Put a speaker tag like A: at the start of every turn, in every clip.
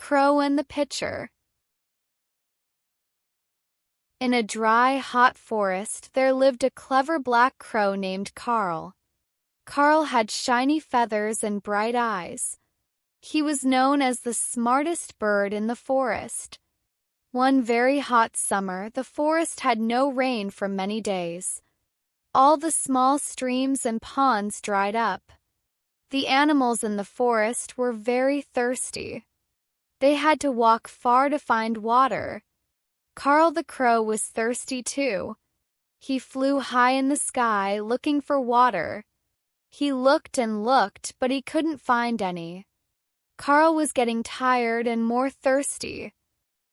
A: Crow and the Pitcher. In a dry, hot forest, there lived a clever black crow named Carl. Carl had shiny feathers and bright eyes. He was known as the smartest bird in the forest. One very hot summer, the forest had no rain for many days. All the small streams and ponds dried up. The animals in the forest were very thirsty. They had to walk far to find water. Carl the crow was thirsty too. He flew high in the sky looking for water. He looked and looked, but he couldn't find any. Carl was getting tired and more thirsty.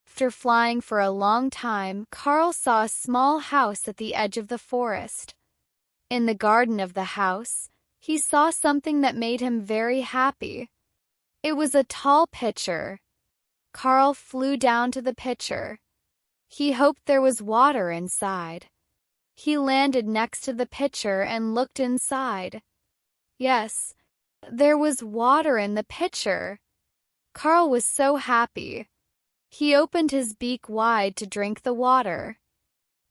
A: After flying for a long time, Carl saw a small house at the edge of the forest. In the garden of the house, he saw something that made him very happy. It was a tall pitcher. Carl flew down to the pitcher. He hoped there was water inside. He landed next to the pitcher and looked inside. Yes, there was water in the pitcher. Carl was so happy. He opened his beak wide to drink the water.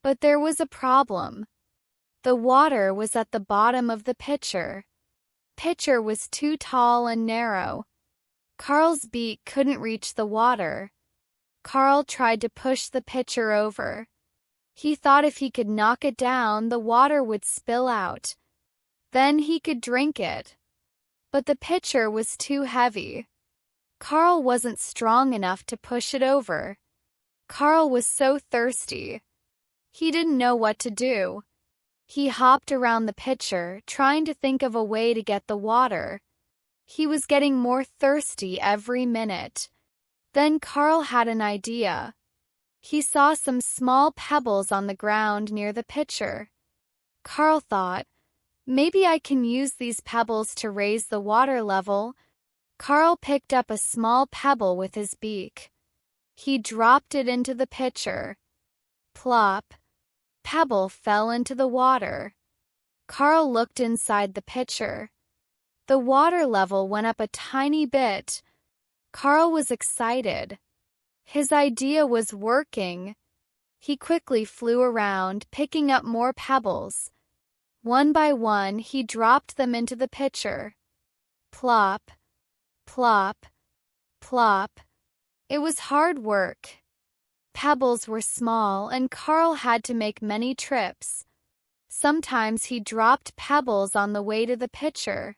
A: But there was a problem. The water was at the bottom of the pitcher. Pitcher was too tall and narrow. Carl's beak couldn't reach the water. Carl tried to push the pitcher over. He thought if he could knock it down, the water would spill out. Then he could drink it. But the pitcher was too heavy. Carl wasn't strong enough to push it over. Carl was so thirsty. He didn't know what to do. He hopped around the pitcher, trying to think of a way to get the water. He was getting more thirsty every minute. Then Carl had an idea. He saw some small pebbles on the ground near the pitcher. Carl thought, maybe I can use these pebbles to raise the water level. Carl picked up a small pebble with his beak. He dropped it into the pitcher. Plop! Pebble fell into the water. Carl looked inside the pitcher. The water level went up a tiny bit. Carl was excited. His idea was working. He quickly flew around, picking up more pebbles. One by one, he dropped them into the pitcher. Plop, plop, plop. It was hard work. Pebbles were small, and Carl had to make many trips. Sometimes he dropped pebbles on the way to the pitcher.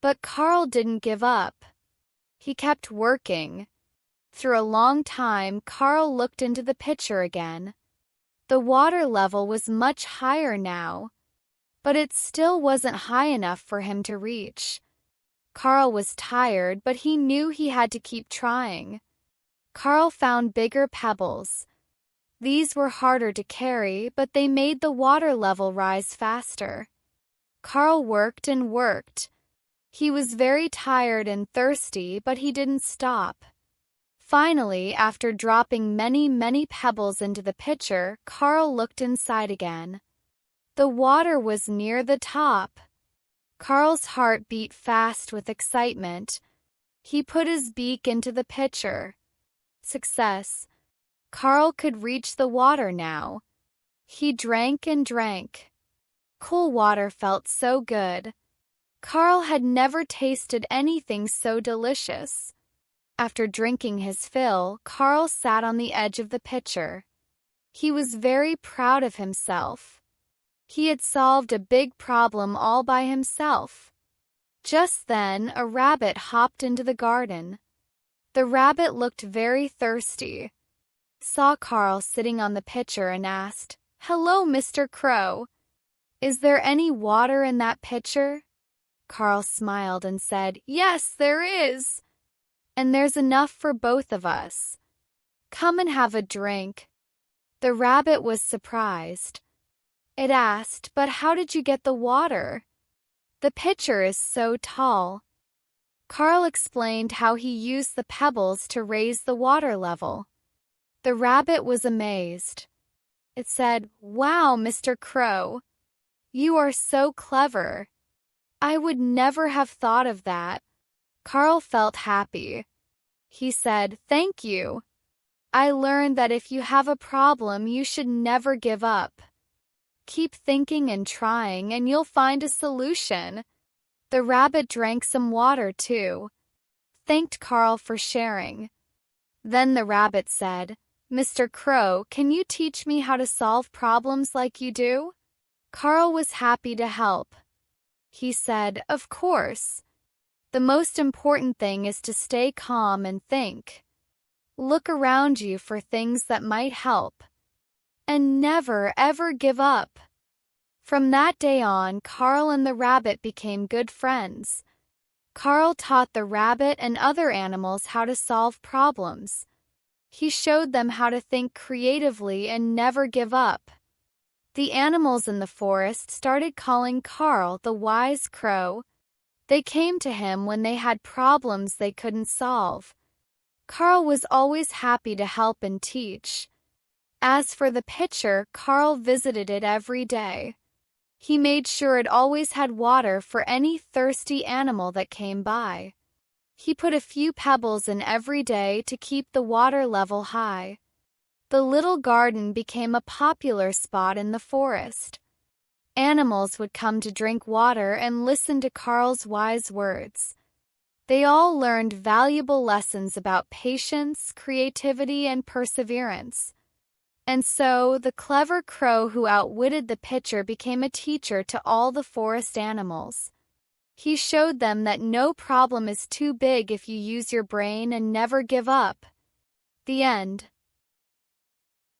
A: But Carl didn't give up. He kept working. Through a long time, Carl looked into the pitcher again. The water level was much higher now, but it still wasn't high enough for him to reach. Carl was tired, but he knew he had to keep trying. Carl found bigger pebbles. These were harder to carry, but they made the water level rise faster. Carl worked and worked. He was very tired and thirsty, but he didn't stop. Finally, after dropping many pebbles into the pitcher, Carl looked inside again. The water was near the top. Carl's heart beat fast with excitement. He put his beak into the pitcher. Success! Carl could reach the water now. He drank and drank. Cool water felt so good. Carl had never tasted anything so delicious. After drinking his fill, Carl sat on the edge of the pitcher. He was very proud of himself. He had solved a big problem all by himself. Just then, a rabbit hopped into the garden. The rabbit looked very thirsty. Saw Carl sitting on the pitcher and asked, "Hello, Mr. Crow. Is there any water in that pitcher?" Carl smiled and said, "Yes, there is. And there's enough for both of us. Come and have a drink." The rabbit was surprised. It asked, "But how did you get the water? The pitcher is so tall." Carl explained how he used the pebbles to raise the water level. The rabbit was amazed. It said, "Wow, Mr. Crow. You are so clever. I would never have thought of that." Carl felt happy. He said, "Thank you. I learned that if you have a problem, you should never give up. Keep thinking and trying, and you'll find a solution." The rabbit drank some water too, thanked Carl for sharing. Then the rabbit said, "Mr. Crow, can you teach me how to solve problems like you do?" Carl was happy to help. He said, "Of course. The most important thing is to stay calm and think. Look around you for things that might help. And never, ever give up." From that day on, Carl and the rabbit became good friends. Carl taught the rabbit and other animals how to solve problems. He showed them how to think creatively and never give up. The animals in the forest started calling Carl the wise crow. They came to him when they had problems they couldn't solve. Carl was always happy to help and teach. As for the pitcher, Carl visited it every day. He made sure it always had water for any thirsty animal that came by. He put a few pebbles in every day to keep the water level high. The little garden became a popular spot in the forest. Animals would come to drink water and listen to Carl's wise words. They all learned valuable lessons about patience, creativity, and perseverance. And so, the clever crow who outwitted the pitcher became a teacher to all the forest animals. He showed them that no problem is too big if you use your brain and never give up. The end.